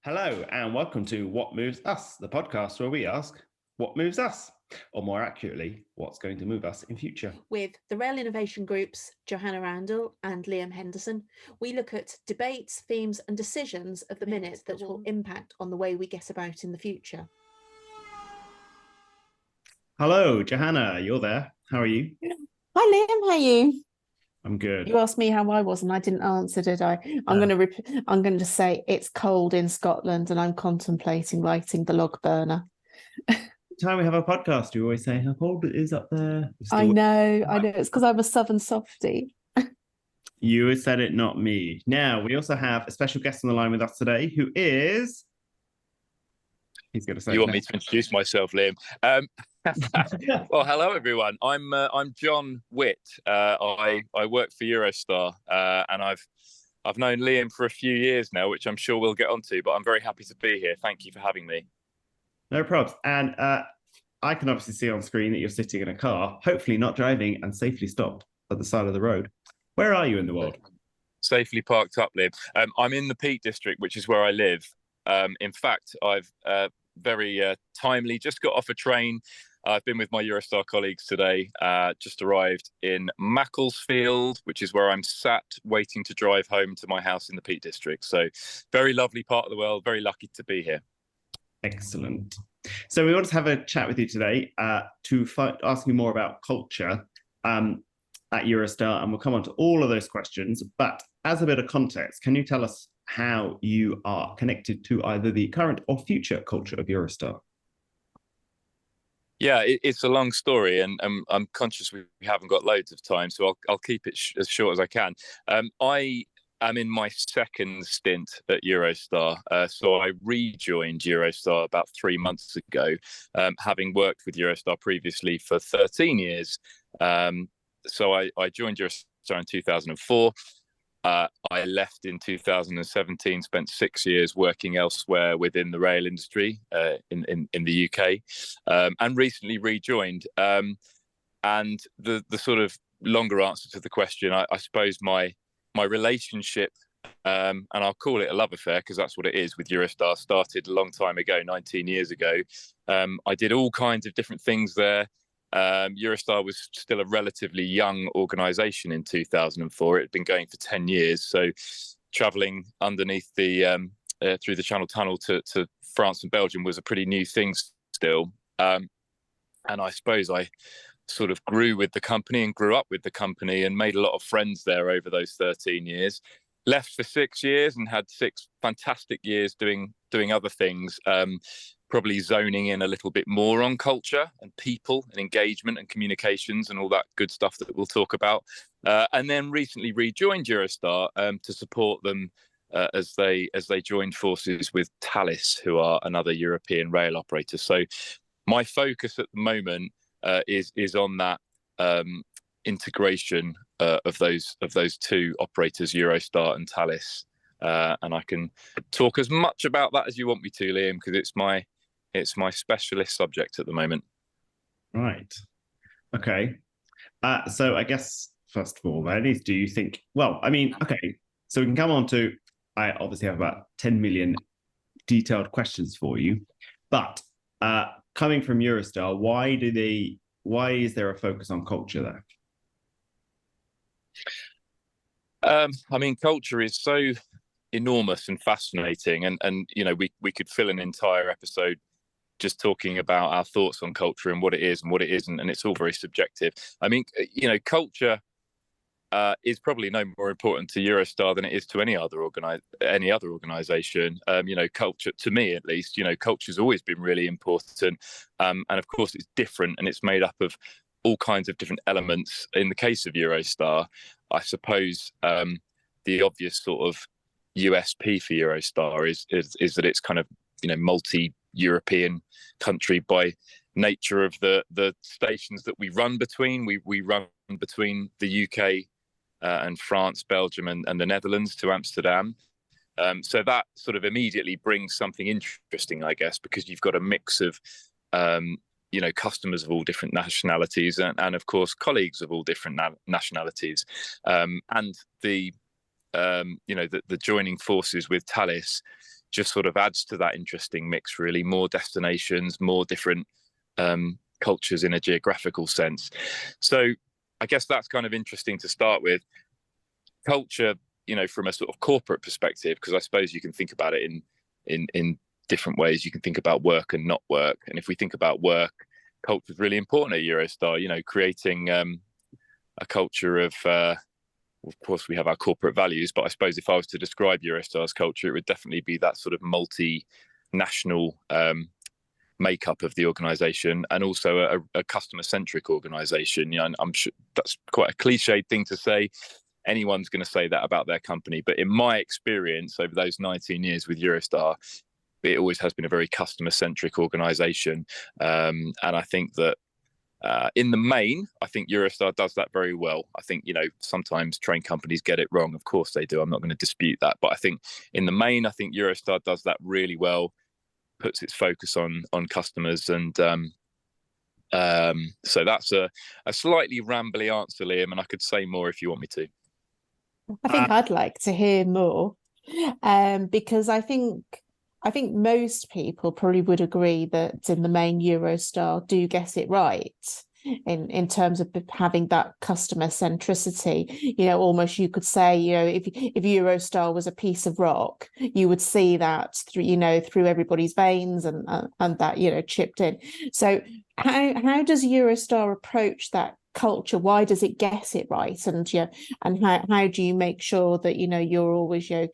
Hello and welcome to What Moves Us, the podcast where we ask what moves us, or more accurately, what's going to move us in future. With the Rail Innovation Group's Johanna Randall and Liam Henderson, we look at debates, themes and decisions of the minute that will impact on the way we get about in the future. Hello, Johanna, you're there. How are you? Hi Liam, how are you? I'm good. You asked me how I was and I didn't answer, did I? I'm going to say it's cold in Scotland and I'm contemplating lighting the log burner. Every time we have a podcast, you always say how cold it is up there. I know. It's because I'm a southern softie. You said it, not me. Now, we also have a special guest on the line with us today who is... He's going to say... You want me to introduce myself, Liam? Well, hello everyone. I'm John Witt. I work for Eurostar, and I've known Liam for a few years now, which I'm sure we'll get onto. But I'm very happy to be here. Thank you for having me. No problems. And I can obviously see on screen that you're sitting in a car, hopefully not driving and safely stopped at the side of the road. Where are you in the world? Safely parked up, Liam. I'm in the Peak District, which is where I live. In fact, I've very timely just got off a train. I've been with my Eurostar colleagues today, just arrived in Macclesfield, which is where I'm sat waiting to drive home to my house in the Peak District. So very lovely part of the world, very lucky to be here. Excellent. So we want to have a chat with you today to ask you more about culture at Eurostar, and we'll come on to all of those questions. But as a bit of context, can you tell us how you are connected to either the current or future culture of Eurostar? Yeah, it's a long story, and I'm conscious we haven't got loads of time, so I'll keep it as short as I can. I am in my second stint at Eurostar, so I rejoined Eurostar about 3 months ago, having worked with Eurostar previously for 13 years. So I joined Eurostar in 2004. I left in 2017, spent 6 years working elsewhere within the rail industry in the UK, and recently rejoined. And the sort of longer answer to the question, I suppose my relationship, and I'll call it a love affair because that's what it is with Eurostar, started a long time ago, 19 years ago. I did all kinds of different things there. Eurostar was still a relatively young organisation in 2004. It had been going for 10 years. So travelling underneath the through the Channel Tunnel to France and Belgium was a pretty new thing still. And I suppose I sort of grew with the company and grew up with the company and made a lot of friends there over those 13 years. Left for 6 years and had 6 fantastic years doing other things. Probably zoning in a little bit more on culture and people and engagement and communications and all that good stuff that we'll talk about. And then recently rejoined Eurostar to support them as they joined forces with Thalys, who are another European rail operator. So my focus at the moment is on that integration of those two operators, Eurostar and Thalys. And I can talk as much about that as you want me to, Liam, because it's my specialist subject at the moment. Right. Okay. So I guess, first of all, do you think, well, I mean, okay, so we can come on to, I obviously have about 10 million detailed questions for you, but coming from Eurostar, why is there a focus on culture there? I mean, culture is so enormous and fascinating, and you know, we could fill an entire episode just talking about our thoughts on culture and what it is and what it isn't, and it's all very subjective. I mean, you know, culture is probably no more important to Eurostar than it is to any other organisation. You know, culture, to me at least, you know, culture's always been really important, and of course it's different and it's made up of all kinds of different elements. In the case of Eurostar, I suppose the obvious sort of USP for Eurostar is that it's kind of, you know, multi-European country by nature of the stations that we run between. We run between the UK and France, Belgium and the Netherlands to Amsterdam. So that sort of immediately brings something interesting, I guess, because you've got a mix of you know, customers of all different nationalities and of course colleagues of all different nationalities, and the you know, the joining forces with Thalys just sort of adds to that interesting mix, really. More destinations, more different cultures in a geographical sense. So I guess that's kind of interesting to start with. Culture, you know, from a sort of corporate perspective, because I suppose you can think about it in different ways. You can think about work and not work. And if we think about work, culture is really important at Eurostar, you know, creating a culture of course, we have our corporate values, but I suppose if I was to describe Eurostar's culture, it would definitely be that sort of multinational makeup of the organisation, and also a customer-centric organisation. You know, I'm sure that's quite a cliched thing to say. Anyone's going to say that about their company, but in my experience over those 19 years with Eurostar, it always has been a very customer-centric organisation, and I think that in the main, I think Eurostar does that very well. I think, you know, sometimes train companies get it wrong. Of course they do. I'm not going to dispute that. But I think in the main, I think Eurostar does that really well, puts its focus on customers. And so that's a slightly rambly answer, Liam, and I could say more if you want me to. I think I'd like to hear more, because I think most people probably would agree that in the main Eurostar do get it right in terms of having that customer centricity. You know, almost you could say, you know, if Eurostar was a piece of rock, you would see that through, you know, through everybody's veins and that, you know, chipped in. So how does Eurostar approach that culture? Why does it get it right? And and how do you make sure that, you know, you're always, you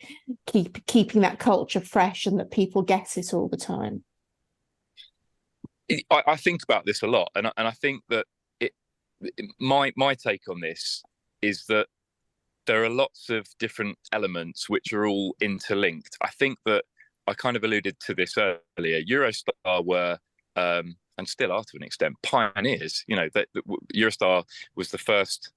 know, keeping that culture fresh and that people get it all the time? I think about this a lot, and I think that my take on this is that there are lots of different elements which are all interlinked. I think that I kind of alluded to this earlier. Eurostar were and still are to an extent pioneers. You know, that Eurostar was the first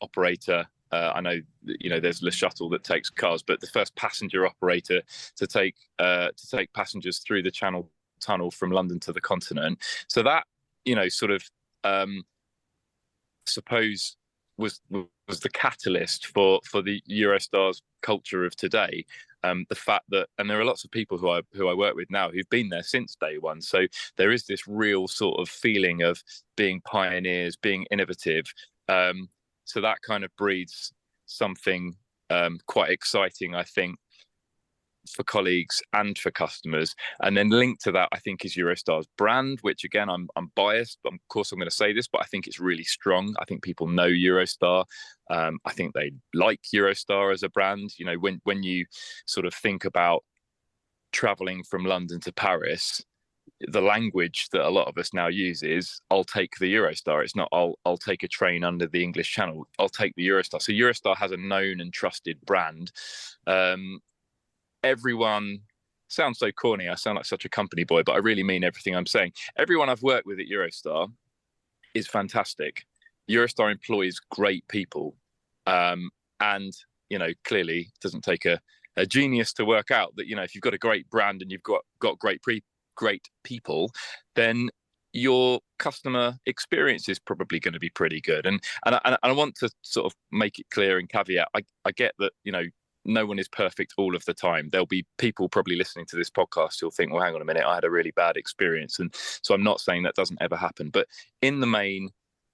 operator. I know, you know, there's Le Shuttle that takes cars, but the first passenger operator to take passengers through the Channel Tunnel from London to the continent. So that, you know, sort of suppose was the catalyst for the Eurostar's culture of today. The fact that, and there are lots of people who I work with now who've been there since day one. So there is this real sort of feeling of being pioneers, being innovative. So that kind of breeds something quite exciting, I think, for colleagues and for customers. And then linked to that, I think, is Eurostar's brand, which again, I'm biased, but of course I'm going to say this, but I think it's really strong. I think people know Eurostar. I think they like Eurostar as a brand. You know, when you sort of think about traveling from London to Paris, the language that a lot of us now use is, I'll take the Eurostar. It's not, I'll take a train under the English Channel. I'll take the Eurostar. So Eurostar has a known and trusted brand. Everyone, sounds so corny, I sound like such a company boy, but I really mean everything I'm saying. Everyone I've worked with at Eurostar is fantastic. Eurostar employs great people. And, you know, clearly it doesn't take a genius to work out that, you know, if you've got a great brand and you've got great people, then your customer experience is probably going to be pretty good. And I want to sort of make it clear and caveat, I get that, you know, no one is perfect all of the time. There'll be people probably listening to this podcast who'll think, well, hang on a minute, I had a really bad experience. And so I'm not saying that doesn't ever happen, but in the main,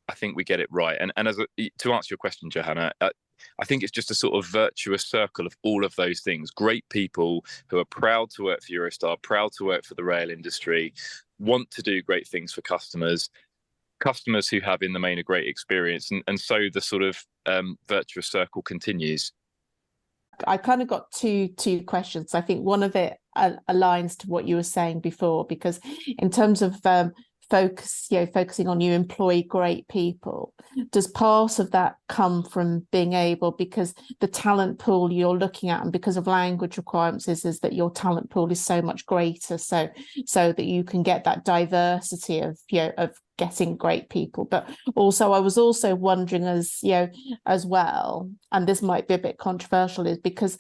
I think we get it right. And to answer your question, Johanna, I think it's just a sort of virtuous circle of all of those things. Great people who are proud to work for Eurostar, proud to work for the rail industry, want to do great things for customers who have in the main a great experience. And so the sort of virtuous circle continues. I kind of got two questions. I think one of it aligns to what you were saying before, because in terms of focusing on you employ great people, does part of that come from being able, because the talent pool you're looking at and because of language requirements is that your talent pool is so much greater, so that you can get that diversity of, you know, of getting great people. But also I was also wondering, as you know, as well, and this might be a bit controversial, is because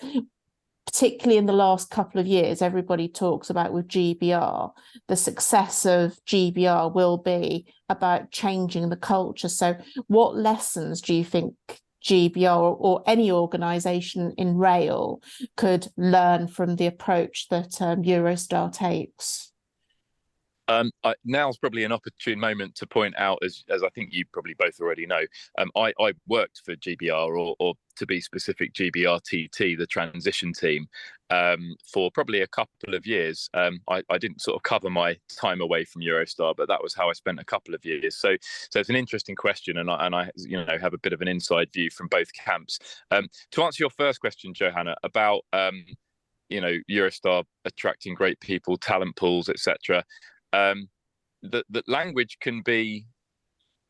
particularly in the last couple of years, everybody talks about with GBR, the success of GBR will be about changing the culture. So what lessons do you think GBR or any organisation in rail could learn from the approach that Eurostar takes? Now's probably an opportune moment to point out, as I think you probably both already know, I worked for GBR, or to be specific, GBRTT, the transition team, for probably a couple of years. I didn't sort of cover my time away from Eurostar, but that was how I spent a couple of years. So it's an interesting question, and I have a bit of an inside view from both camps. To answer your first question, Johanna, about Eurostar attracting great people, talent pools, etc. The language can be,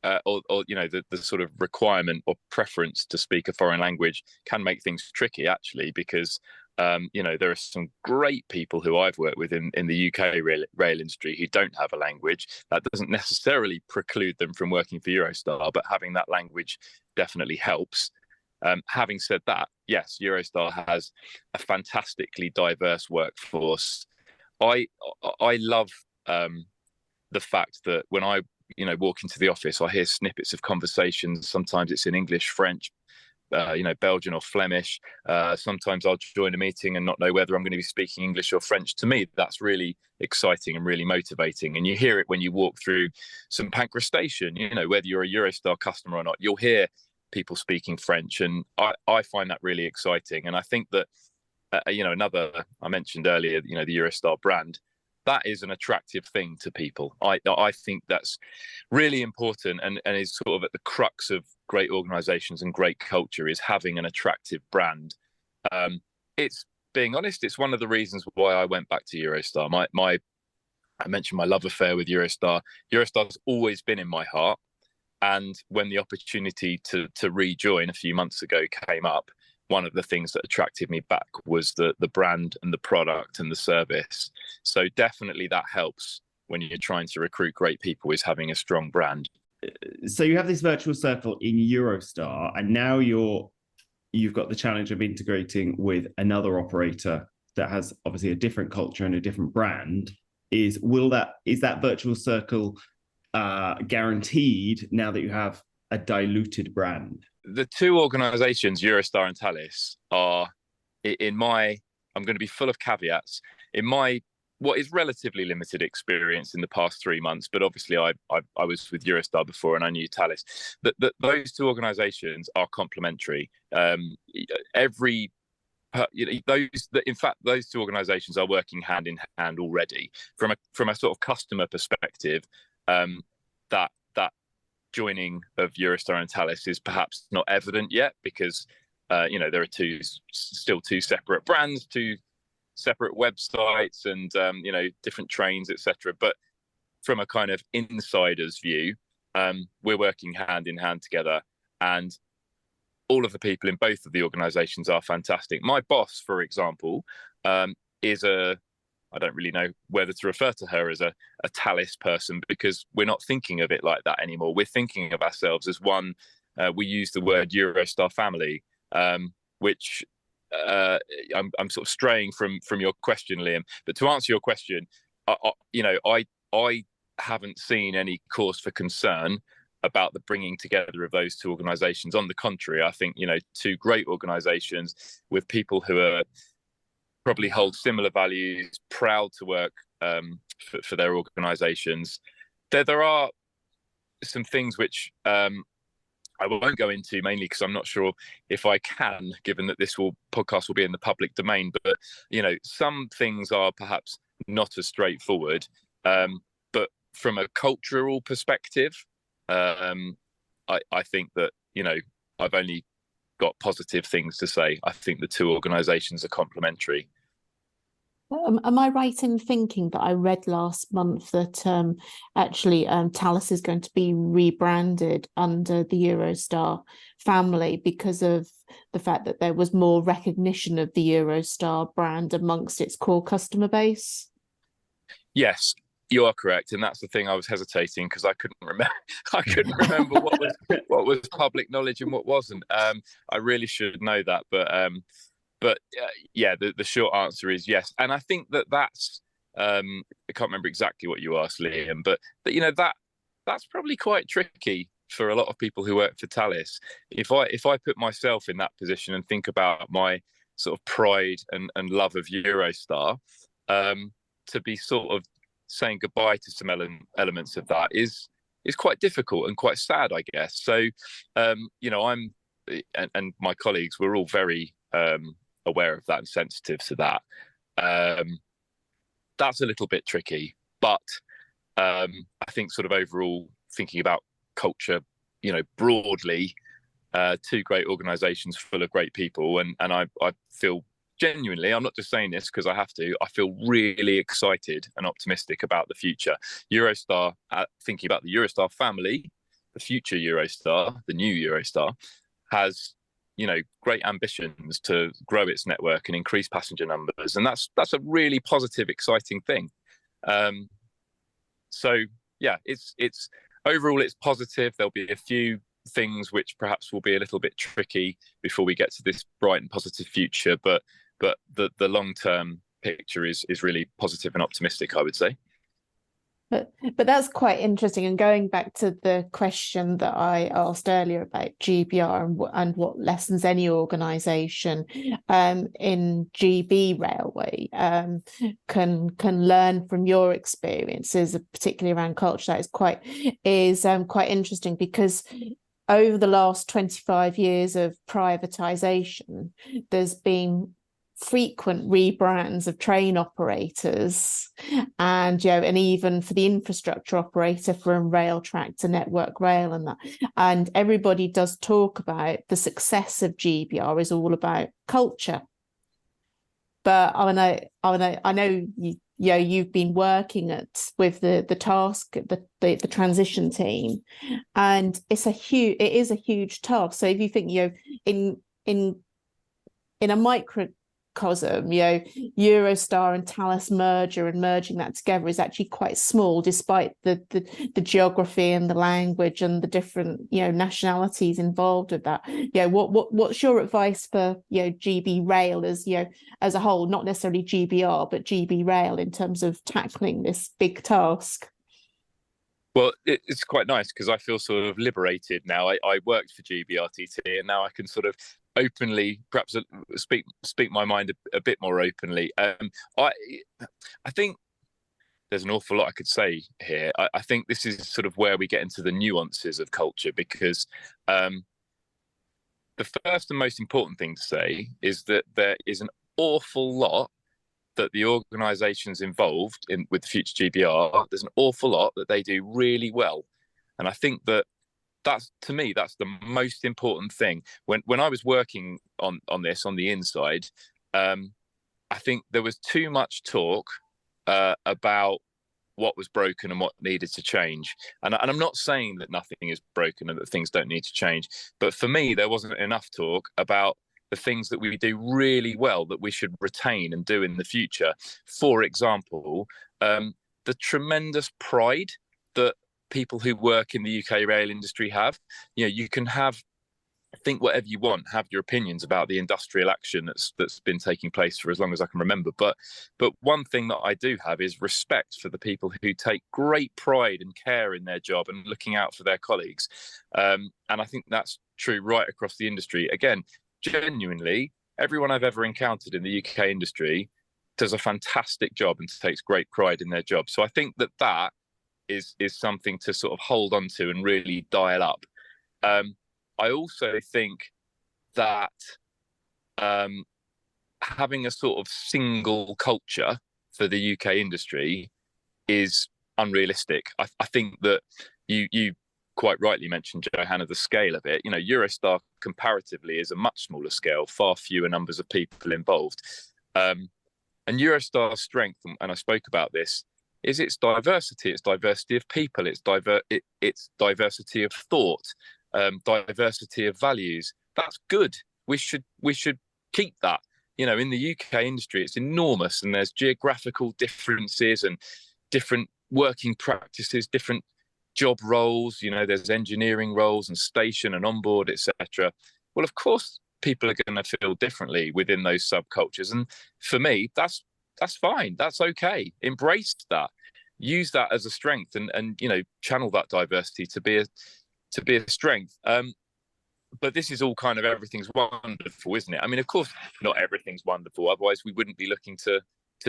or the sort of requirement or preference to speak a foreign language can make things tricky, actually, because there are some great people who I've worked with in the UK rail industry who don't have a language. That doesn't necessarily preclude them from working for Eurostar, but having that language definitely helps. Having said that, yes, Eurostar has a fantastically diverse workforce. I love the fact that when I walk into the office, I hear snippets of conversations. Sometimes it's in English, French, Belgian or Flemish. Sometimes I'll join a meeting and not know whether I'm going to be speaking English or French. To me, that's really exciting and really motivating. And you hear it when you walk through St Pancras Station. Whether you're a Eurostar customer or not, you'll hear people speaking French, and I find that really exciting. And I think that another, I mentioned earlier, the Eurostar brand, that is an attractive thing to people. I think that's really important, and is sort of at the crux of great organizations and great culture, is having an attractive brand. It's, being honest, it's one of the reasons why I went back to Eurostar. I mentioned my love affair with Eurostar. Eurostar's always been in my heart. And when the opportunity to rejoin a few months ago came up, one of the things that attracted me back was the brand and the product and the service. So definitely that helps when you're trying to recruit great people, is having a strong brand. So you have this virtual circle in Eurostar, and now you've got the challenge of integrating with another operator that has obviously a different culture and a different brand. Is that virtual circle guaranteed now that you have a diluted brand? The two organizations, Eurostar and Thalys, are, I'm going to be full of caveats, in my what is relatively limited experience in the past 3 months, but obviously I was with Eurostar before and I knew Thalys, that those two organizations are complementary. Those two organizations are working hand in hand already from a sort of customer perspective. That joining of Eurostar and Thalys is perhaps not evident yet, because there are still two separate brands, two separate websites, and different trains, etc. But from a kind of insider's view, we're working hand in hand together, and all of the people in both of the organizations are fantastic. My boss, for example, is I don't really know whether to refer to her as a Thalys person, because we're not thinking of it like that anymore. We're thinking of ourselves as one. We use the word Eurostar family, which I'm sort of straying from your question, Liam. But to answer your question, I haven't seen any cause for concern about the bringing together of those two organizations. On the contrary, I think two great organizations with people who are probably hold similar values, proud to work for their organizations. There are some things which I won't go into, mainly because I'm not sure if I can, given that this podcast will be in the public domain. But some things are perhaps not as straightforward. But from a cultural perspective, I think that I've only got positive things to say. I think the two organizations are complementary. Am I right in thinking that I read last month that actually Thalys is going to be rebranded under the Eurostar family because of the fact that there was more recognition of the Eurostar brand amongst its core customer base? Yes, you are correct, and that's the thing. I was hesitating because I couldn't remember. I couldn't remember what was public knowledge and what wasn't. I really should know that, but yeah, the short answer is yes. And I think that's I can't remember exactly what you asked, Liam, but that's probably quite tricky for a lot of people who work for Thalys. If I put myself in that position and think about my sort of pride and love of Eurostar, to be sort of saying goodbye to some elements of that is quite difficult and quite sad, I guess. So, you know, I'm and my colleagues, we're all very aware of that and sensitive to that. That's a little bit tricky, but I think sort of overall thinking about culture, you know, broadly, two great organisations full of great people, and I feel genuinely, I'm not just saying this because I have to, I feel really excited and optimistic about the future. Eurostar, thinking about the Eurostar family, the future Eurostar, the new Eurostar, has, you know, great ambitions to grow its network and increase passenger numbers, and that's a really positive, exciting thing. So yeah, it's overall it's positive. There'll be a few things which perhaps will be a little bit tricky before we get to this bright and positive future, but the long-term picture is really positive and optimistic, I would say. But that's quite interesting. And going back to the question that I asked earlier about GBR and what lessons any organisation in GB Railway can learn from your experiences, particularly around culture, that is quite interesting, because over the last 25 years of privatisation, there's been frequent rebrands of train operators, and and even for the infrastructure operator from Railtrack to Network Rail and that. And everybody does talk about the success of GBR is all about culture. But I know you've been working with the task, the transition team, and it is a huge task. So if you think, in a microcosm, Eurostar and Thalys merging that together is actually quite small, despite the geography and the language and the different nationalities involved with that. What's your advice for GB Rail as a whole, not necessarily GBR but GB Rail, in terms of tackling this big task? Well, it's quite nice because I feel sort of liberated now. I worked for GBRTT, and now I can sort of openly, perhaps speak my mind a bit more openly. I think there's an awful lot I could say here. I think this is sort of where we get into the nuances of culture, because the first and most important thing to say is that there is an awful lot that the organisations involved with the future GBR, there's an awful lot that they do really well. And I think that's, to me, that's the most important thing. When I was working on this on the inside, I think there was too much talk about what was broken and what needed to change. And I'm not saying that nothing is broken and that things don't need to change, but for me, there wasn't enough talk about the things that we do really well that we should retain and do in the future. For example, the tremendous pride that people who work in the UK rail industry have. You can think whatever you want, have your opinions about the industrial action that's been taking place for as long as I can remember. But one thing that I do have is respect for the people who take great pride and care in their job and looking out for their colleagues. And I think that's true right across the industry. Again, genuinely, everyone I've ever encountered in the UK industry does a fantastic job and takes great pride in their job. So I think that is something to sort of hold on to and really dial up. I also think that having a sort of single culture for the UK industry is unrealistic. I think that you quite rightly mentioned, Johanna, the scale of it. Eurostar comparatively is a much smaller scale, far fewer numbers of people involved. And Eurostar's strength, and I spoke about this, is its diversity. It's diversity of people. It's diversity of thought, diversity of values. That's good. We should keep that. In the UK industry, it's enormous, and there's geographical differences and different working practices, different job roles. There's engineering roles and station and onboard, etc. Well, of course, people are going to feel differently within those subcultures, and for me, that's fine. That's okay. Embrace that. Use that as a strength, and channel that diversity to be to be a strength. But this is all kind of everything's wonderful, isn't it? I mean, of course, not everything's wonderful. Otherwise, we wouldn't be looking to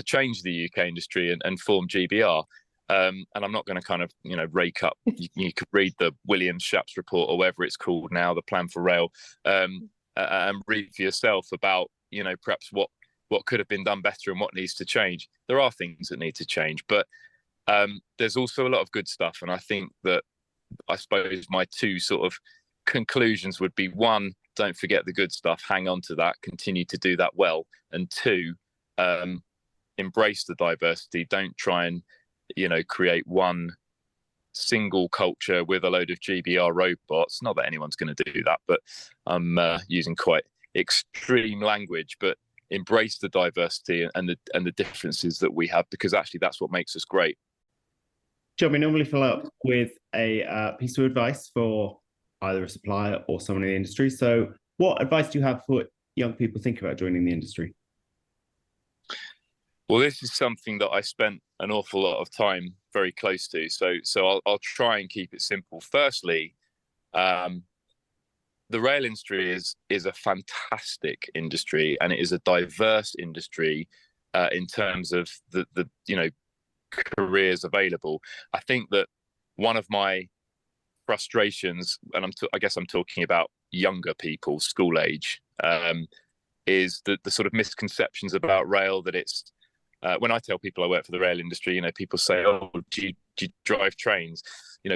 change the UK industry and form GBR. And I'm not going to kind of, rake up. You could read the Williams-Shapps report or whatever it's called now, the Plan for Rail, and read for yourself about, perhaps what could have been done better and what needs to change. There are things that need to change, but there's also a lot of good stuff. And I think that, I suppose my two sort of conclusions would be: one, don't forget the good stuff, hang on to that, continue to do that well, and two, embrace the diversity. Don't try and create one single culture with a load of GBR robots. Not that anyone's going to do that, but I'm using quite extreme language. But embrace the diversity and the differences that we have, because actually that's what makes us great. John, we normally follow up with a piece of advice for either a supplier or someone in the industry. So what advice do you have for young people thinking about joining the industry? Well, this is something that I spent an awful lot of time very close to. So I'll try and keep it simple. Firstly, the rail industry is a fantastic industry, and it is a diverse industry in terms of the careers available. I think that one of my frustrations, and I guess I'm talking about younger people, school age, is the sort of misconceptions about rail, that it's when I tell people I work for the rail industry, people say, "Oh, do you drive trains?"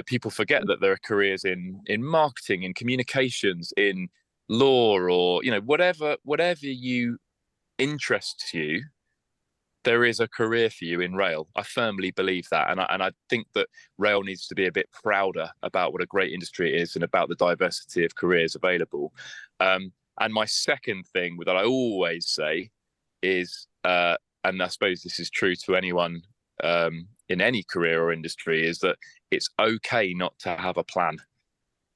People forget that there are careers in marketing, in communications, in law, or whatever you interests you. There is a career for you in rail. I firmly believe that, and I think that rail needs to be a bit prouder about what a great industry it is and about the diversity of careers available. And my second thing that I always say is, and I suppose this is true to anyone in any career or industry, is that it's okay not to have a plan.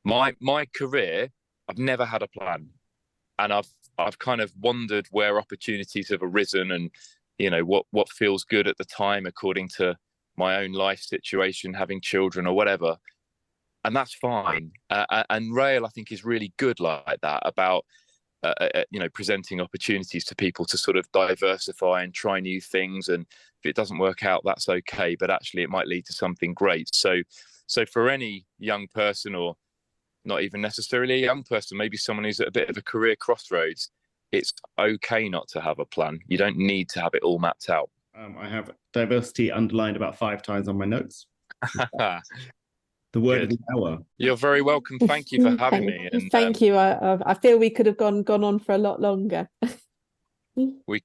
My career, I've never had a plan, and I've kind of wondered where opportunities have arisen, and what feels good at the time according to my own life situation, having children or whatever, and that's fine. And rail, I think, is really good like that, about presenting opportunities to people to sort of diversify and try new things. And if it doesn't work out, that's okay, but actually it might lead to something great. So for any young person, or not even necessarily a young person, maybe someone who's at a bit of a career crossroads, it's okay not to have a plan. You don't need to have it all mapped out. I have diversity underlined about 5 times on my notes. The word of the hour. You're very welcome. Thank you for having me. And thank you. I feel we could have gone on for a lot longer. We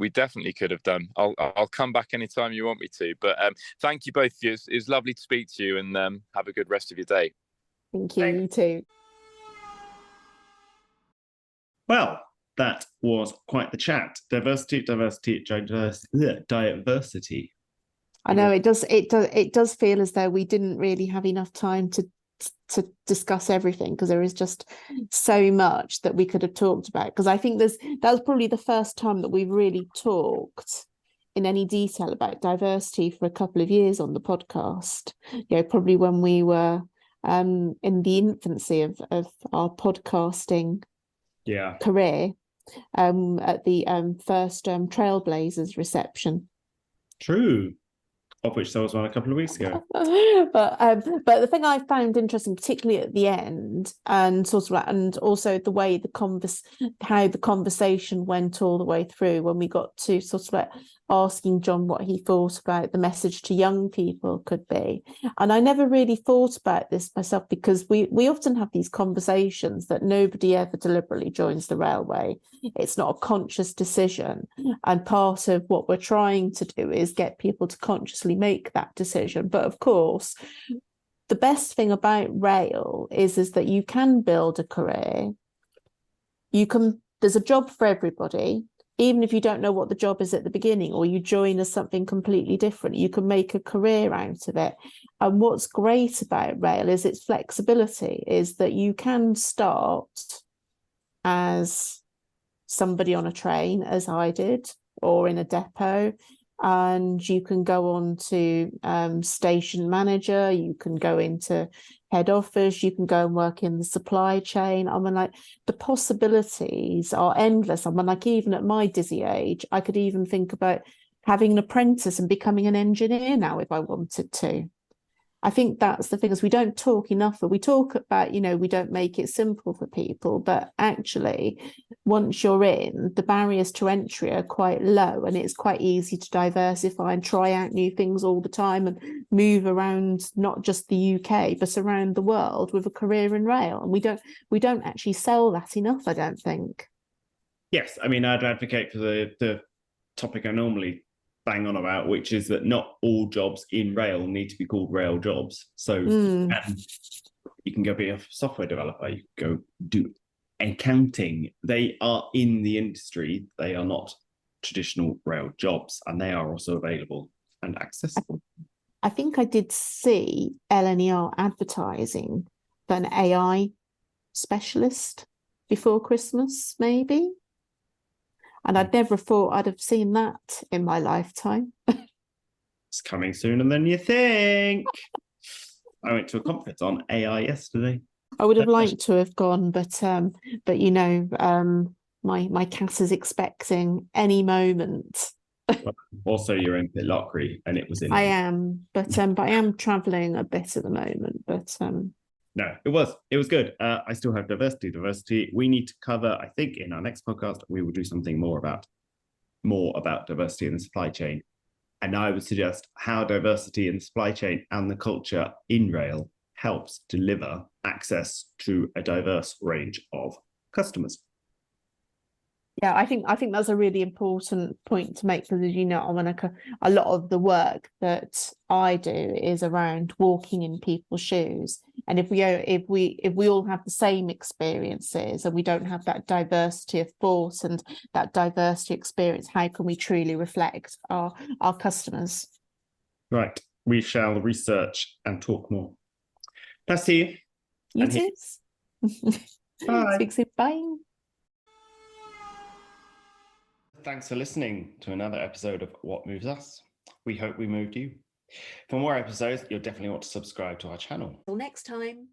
definitely could have done. I'll come back anytime you want me to. But thank you both of you. It's lovely to speak to you, and have a good rest of your day. Thank you. You too. Well, that was quite the chat. Diversity. I know it does feel as though we didn't really have enough time to discuss everything, because there is just so much that we could have talked about. Because I think that was probably the first time that we've really talked in any detail about diversity for a couple of years on the podcast. Probably when we were in the infancy of our podcasting career, at the first Trailblazers reception. True. Of which there was one a couple of weeks ago. But the thing I found interesting, particularly at the end, and also the way how the conversation went all the way through, when we got to asking John what he thought about the message to young people could be. And I never really thought about this myself, because we often have these conversations that nobody ever deliberately joins the railway. It's not a conscious decision. And part of what we're trying to do is get people to consciously make that decision. But of course, the best thing about rail is that you can build a career. There's a job for everybody. Even if you don't know what the job is at the beginning, or you join as something completely different, you can make a career out of it. And what's great about rail is its flexibility, is that you can start as somebody on a train, as I did, or in a depot, and you can go on to station manager, you can go into head office, you can go and work in the supply chain. I mean, like, the possibilities are endless. I mean, like, even at my dizzy age, I could even think about having an apprentice and becoming an engineer now if I wanted to. I think that's the thing, is we don't talk enough, but we talk about, you know, we don't make it simple for people, but actually once you're in, the barriers to entry are quite low, and it's quite easy to diversify and try out new things all the time and move around, not just the UK, but around the world with a career in rail. And we don't actually sell that enough, I don't think. Yes, I mean, I'd advocate for the topic I normally bang on about, which is that not all jobs in rail need to be called rail jobs. So you can go be a software developer, you can go do accounting. They are in the industry. They are not traditional rail jobs, and they are also available and accessible. I think I did see LNER advertising for an AI specialist before Christmas, maybe. And I'd never thought I'd have seen that in my lifetime. It's coming sooner than you think. I went to a conference on AI yesterday. I would have liked to have gone, but you know, my cat is expecting any moment. Also, you're in Pitlochry, and it was in. I am, but I am travelling a bit at the moment. But no, it was good. I still have diversity. We need to cover, I think, in our next podcast, we will do something more about diversity in the supply chain. And I would suggest how diversity in the supply chain and the culture in rail helps deliver access to a diverse range of customers. yeah, I think that's a really important point to make, because, as you know, a lot of the work that I do is around walking in people's shoes. And if we all have the same experiences and we don't have that diversity of thought and that diversity experience, how can we truly reflect our customers? Right. We shall research and talk more. Nice to see you. You too. Bye. Speak soon. Bye. Thanks for listening to another episode of What Moves Us. We hope we moved you. For more episodes, you'll definitely want to subscribe to our channel. Till next time.